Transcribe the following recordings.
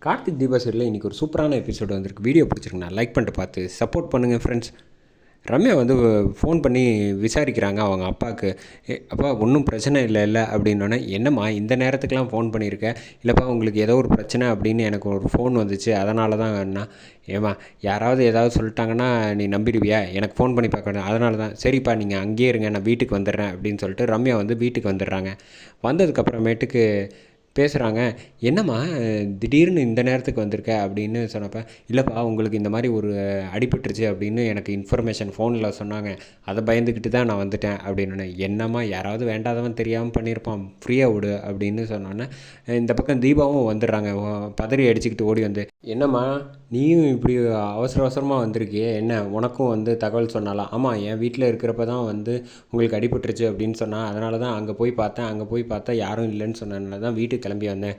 கார்த்திக் தீபா சீரியலில் இன்றைக்கி ஒரு சூப்பரான எபிசோடு வந்திருக்கு. வீடியோ பிடிச்சிருக்குண்ணா லைக் பண்ணிட்டு பார்த்து சப்போர்ட் பண்ணுங்கள் ஃப்ரெண்ட்ஸ். ரம்யா வந்து ஃபோன் பண்ணி விசாரிக்கிறாங்க அவங்க அப்பாவுக்கு. அப்பா ஒன்றும் பிரச்சனை இல்லை அப்படின்னோடனே, என்னம்மா இந்த நேரத்துக்கெலாம் ஃபோன் பண்ணியிருக்கேன், இல்லைப்பா உங்களுக்கு ஏதோ ஒரு பிரச்சனை அப்படின்னு எனக்கு ஒரு ஃபோன் வந்துச்சு, அதனால தான் அண்ணா. ஏம்மா யாராவது ஏதாவது சொல்லிட்டாங்கன்னா நீ நம்பிடுவியா? எனக்கு ஃபோன் பண்ணி பார்க்கணும், அதனால தான். சரிப்பா நீங்கள் அங்கேயே இருங்க, நான் வீட்டுக்கு வந்துடுறேன் அப்படின்னு சொல்லிட்டு ரம்யா வந்து வீட்டுக்கு வந்துடுறாங்க. வந்ததுக்கப்புறமேட்டுக்கு பேசுகிறாங்க. என்னம்மா திடீர்னு இந்த நேரத்துக்கு வந்திருக்க அப்படின்னு சொன்னப்போ, இல்லைப்பா உங்களுக்கு இந்த மாதிரி ஒரு அடிபட்டுருச்சு அப்படின்னு எனக்கு இன்ஃபர்மேஷன் ஃபோனில் சொன்னாங்க, அதை பயந்துக்கிட்டு தான் நான் வந்துட்டேன் அப்படின்னு. என்னம்மா யாராவது வேண்டாதவன் தெரியாமல் பண்ணியிருப்பான், ஃப்ரீயாக விடு அப்படின்னு சொன்னோன்னே இந்த பக்கம் தீபாவும் வந்துடுறாங்க. பதறி அடிச்சுக்கிட்டு ஓடி வந்து, என்னம்மா நீயும் இப்படி அவசர அவசரமாக வந்திருக்கியே, என்ன உனக்கும் வந்து தகவல் சொன்னாலாம்? ஆமாம், என் வீட்டில் இருக்கிறப்ப தான் வந்து உங்களுக்கு அடிபட்டுருச்சு அப்படின்னு சொன்னால், அதனால தான் அங்கே போய் பார்த்தேன், அங்கே போய் பார்த்தா யாரும் இல்லைன்னு சொன்னதுனால தான் வீட்டுக்கு கிளம்பி வந்தேன்.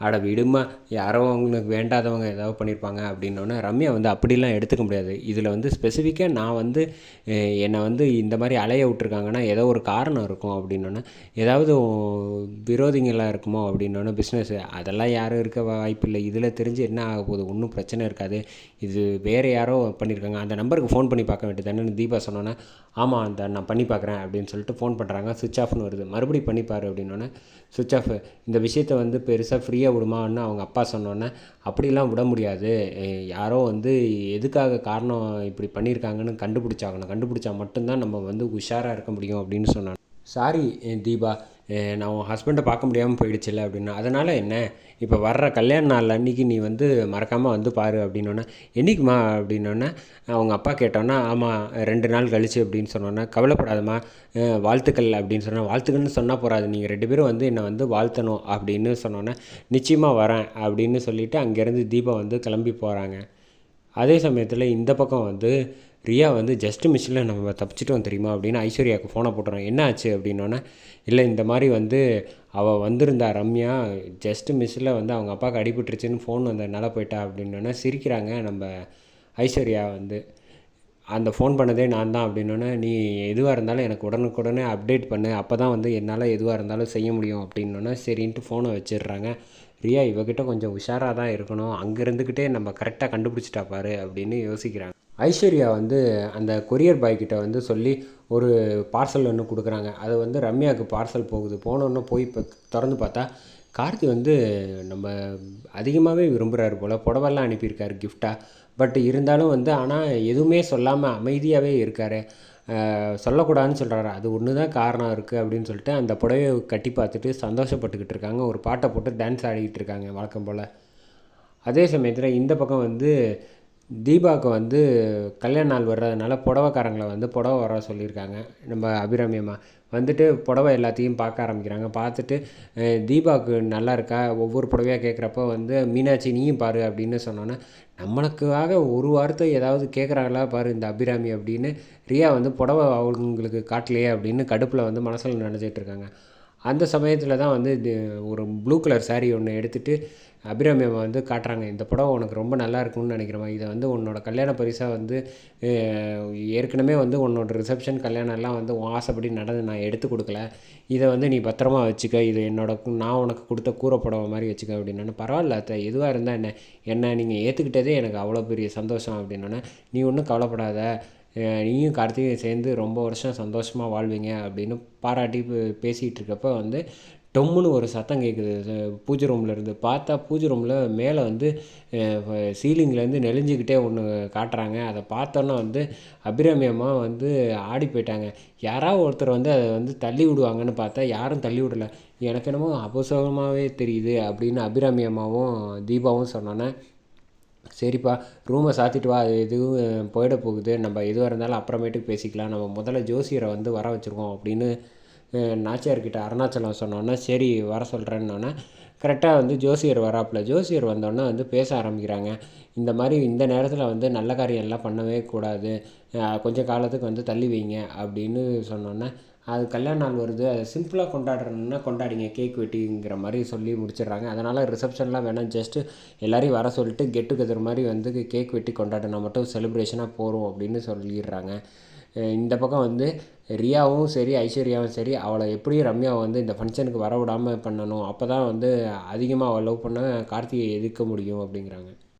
அட விடுமா, யாரோ அவங்களுக்கு வேண்டாதவங்க ஏதாவது பண்ணியிருப்பாங்க அப்படின்னோடனே ரம்யா வந்து அப்படிலாம் எடுத்துக்க முடியாது. இதில் வந்து ஸ்பெசிஃபிக்காக நான் வந்து என்னை வந்து இந்த மாதிரி அலைய விட்ருக்காங்கன்னா ஏதோ ஒரு காரணம் இருக்கும் அப்படின்னோடனே, ஏதாவது விரோதிங்களாக இருக்குமோ அப்படின்னோடனே, பிஸ்னஸ் அதெல்லாம் யாரும் இருக்க வாய்ப்பில்லை, இதில் தெரிஞ்சு என்ன ஆக போகுது, ஒன்றும் பிரச்சனை இருக்காது, இது வேறு யாரோ பண்ணியிருக்காங்க, அந்த நம்பருக்கு ஃபோன் பண்ணி பார்க்க வேண்டியது என்னென்னு தீபா சொன்னோன்னே, ஆமாம் அந்த நான் பண்ணி பார்க்குறேன் அப்படின்னு சொல்லிட்டு ஃபோன் பண்ணுறாங்க. சுவிட்ச் ஆஃப்னு வருது. மறுபடியும் பண்ணிப்பார் அப்படின்னோடனே சுவிட்ச் ஆஃப். இந்த விஷயத்தை வந்து பெருசாக ஃப்ரீயாக விடுமான்னு அவங்க அப்பா சொன்னோன்னே, அப்படிலாம் விட முடியாது, யாரோ வந்து எதுக்காக காரணம் இப்படி பண்ணியிருக்காங்கன்னு கண்டுபிடிச்சா மட்டும்தான் நம்ம வந்து உஷாராக இருக்க முடியும் அப்படின்னு சொன்னாங்க. சாரி தீபா, நான் உன் ஹஸ்பண்டை பார்க்க முடியாமல் போயிடுச்சில்ல அப்படின்னா, அதனால் என்ன, இப்போ வர்ற கல்யாண நாள் அன்றைக்கி நீ வந்து மறக்காமல் வந்து பாரு அப்படின்னோன்னே, என்றைக்குமா அப்படின்னோடனே அவங்க அப்பா கேட்டோன்னா, ஆமாம் 2 நாள் கழிச்சு அப்படின்னு சொன்னோன்னே, கவலைப்படாதம்மா வாழ்த்துக்கள் அப்படின்னு சொன்னால், வாழ்த்துக்கள்னு சொன்னால் போகாது, நீங்கள் 2 பேரும் வந்து என்னை வந்து வாழ்த்தணும் அப்படின்னு சொன்னோன்னே, நிச்சயமாக வரேன் அப்படின்னு சொல்லிவிட்டு அங்கேருந்து தீபா வந்து கிளம்பி போகிறாங்க. அதே சமயத்தில் இந்த பக்கம் வந்து ரியா வந்து ஜஸ்ட் மிஸ்ஸில் நம்ம தப்பிச்சிட்டோம் தெரியுமா அப்படின்னு ஐஸ்வர்யாவுக்கு ஃபோனை போட்டுறோம். என்ன ஆச்சு அப்படின்னோடனே, இல்லை இந்த மாதிரி வந்து அவள் வந்திருந்தா ரம்யா, ஜஸ்ட்டு மிஸ்ஸில் வந்து அவங்க அப்பாவுக்கு அடிபட்டுருச்சுன்னு ஃபோன் வந்ததுனால போயிட்டா அப்படின்னோடனே சிரிக்கிறாங்க நம்ம ஐஸ்வர்யா வந்து. அந்த ஃபோன் பண்ணதே நான் தான் அப்படின்னோடனே, நீ எதுவாக இருந்தாலும் எனக்கு உடனுக்குடனே அப்டேட் பண்ணு, அப்போ தான் வந்து என்னால் எதுவாக இருந்தாலும் செய்ய முடியும் அப்படின்னோடனே சரின்ட்டு ஃபோனை வச்சிடுறாங்க. ரியா இவகிட்ட கொஞ்சம் உஷாராக தான் இருக்கணும், அங்கே இருந்துக்கிட்டே நம்ம கரெக்டாக கண்டுபிடிச்சிட்டா பாரு அப்படின்னு யோசிக்கிறாங்க. ஐஸ்வர்யா வந்து அந்த கொரியர் பாய்கிட்ட வந்து சொல்லி ஒரு பார்சல் ஒன்று கொடுக்குறாங்க. அது வந்து ரம்யாவுக்கு பார்சல் போகுது. போனோன்னே போய் இப்போ திறந்து பார்த்தா, கார்த்தி வந்து நம்ம அதிகமாகவே விரும்புகிறாரு போல், புடவெல்லாம் அனுப்பியிருக்காரு கிஃப்டாக. பட் இருந்தாலும் வந்து ஆனால் எதுவுமே சொல்லாமல் அமைதியாகவே இருக்கார். சொல்லக்கூடாதுன்னு சொல்கிறாரு. அது ஒன்று தான் காரணம் இருக்குது அப்படின்னு சொல்லிட்டு அந்த புடவையை கட்டி பார்த்துட்டு சந்தோஷப்பட்டுக்கிட்டு இருக்காங்க. ஒரு பாட்டை போட்டு டான்ஸ் ஆடிக்கிட்டு இருக்காங்க வழக்கம் போல். அதே சமயத்தில் இந்த பக்கம் வந்து தீபாவுக்கு வந்து கல்யாண நாள் வர்றதுனால புடவைக்காரங்களை வந்து புடவை வர சொல்லியிருக்காங்க. நம்ம அபிராமியம்மா வந்துட்டு புடவை எல்லாத்தையும் பார்க்க ஆரம்பிக்கிறாங்க. பார்த்துட்டு தீபாவுக்கு நல்லா இருக்கா ஒவ்வொரு புடவையாக கேட்குறப்போ வந்து, மீனாட்சி நீயும் பாரு அப்படின்னு சொன்னோன்னே, நம்மளுக்காக ஒரு வார்த்தை ஏதாவது கேட்குறாங்களா பாரு இந்த அபிராமி அப்படின்னு ரியா வந்து புடவை அவங்களுக்கு காட்டலையே அப்படின்னு கடுப்பில் வந்து மனசில் நினச்சிட்டு இருக்காங்க. அந்த சமயத்தில் தான் வந்து ஒரு ப்ளூ கலர் சாரீ ஒன்று எடுத்துகிட்டு அபிராமி அம்மா வந்து காட்டுறாங்க. இந்த புடவை உனக்கு ரொம்ப நல்லா இருக்கும்னு நினைக்கிறேம்மா, இதை வந்து உன்னோட கல்யாண பரிசாக வந்து ஏற்கனவே வந்து உன்னோட ரிசப்ஷன் கல்யாணம்லாம் வந்து உன் ஆசைப்படி நடந்து நான் எடுத்து கொடுக்கல, இதை வந்து நீ பத்திரமா வச்சுக்க, இது நான் உனக்கு கொடுத்த கூரை புடவை மாதிரி வச்சுக்க அப்படின்னோடனே, பரவாயில்ல அத்தை எதுவாக இருந்தால் என்ன நீங்கள் ஏற்றுக்கிட்டதே எனக்கு அவ்வளோ பெரிய சந்தோஷம் அப்படின்னோடனே, நீ ஒன்றும் கவலைப்படாத, நீயும் கார்த்திகையும் சேர்ந்து ரொம்ப வருஷம் சந்தோஷமாக வாழ்வீங்க அப்படின்னு பாராட்டி பேசிகிட்டு இருக்கப்போ வந்து டொம்முன்னு ஒரு சத்தம் கேட்குது பூஜை ரூம்லேருந்து. பார்த்தா பூஜை ரூமில் மேலே வந்து சீலிங்லேருந்து நெளிஞ்சிக்கிட்டே ஒன்று காட்டுறாங்க. அதை பார்த்தோன்னா வந்து அபிராமி அம்மா வந்து ஆடி போயிட்டாங்க. யாராவது ஒருத்தர் வந்து அதை வந்து தள்ளி விடுவாங்கன்னு பார்த்தா யாரும் தள்ளி விடலை. எனக்கு என்னமோ அபசகமாகவே தெரியுது அப்படின்னு அபிராமி அம்மாவும் தீபாவும் சொன்னோன்னே, சரிப்பா ரூமை சாத்திட்டு வா, எதுவும் போயிட போகுது, நம்ம எதுவாக இருந்தாலும் அப்புறமேட்டுக்கு பேசிக்கலாம், நம்ம முதல்ல ஜோசியரை வந்து வர வச்சுருக்கோம் அப்படின்னு நாச்சியார்கிட்ட அருணாச்சலம் சொன்னோன்னே, சரி வர சொல்கிறேன்னொன்னே கரெக்டாக வந்து ஜோசியர் வராப்பில். ஜோசியர் வந்தோடனே வந்து பேச ஆரம்பிக்கிறாங்க. இந்த மாதிரி இந்த நேரத்தில் வந்து நல்ல காரியம் எல்லாம் பண்ணவே கூடாது, கொஞ்சம் காலத்துக்கு வந்து தள்ளி வைங்க அப்படின்னு சொன்னோன்னே, அது கல்யாண நாள் வருது, அதை சிம்பிளாக கொண்டாடுறோன்னா கொண்டாடிங்க, கேக் வெட்டிங்கிற மாதிரி சொல்லி முடிச்சிடுறாங்க. அதனால் ரிசப்ஷன்லாம் வேணாம், ஜஸ்ட்டு எல்லோரையும் வர சொல்லிட்டு கெட் டுகெதர் மாதிரி வந்து கேக் வெட்டி கொண்டாடினா மட்டும் செலிப்ரேஷனாக போகிறோம் அப்படின்னு சொல்லிடுறாங்க. இந்த பக்கம் வந்து ரியாவும் சரி ஐஸ்வர்யாவும் சரி அவளை எப்படியும் ரம்யாவை வந்து இந்த ஃபங்க்ஷனுக்கு வர விடாமல் பண்ணணும், அப்போ தான் வந்து அதிகமாக அவள் லவ் பண்ண கார்த்திகை எதிர்க்க முடியும் அப்படிங்கிறாங்க.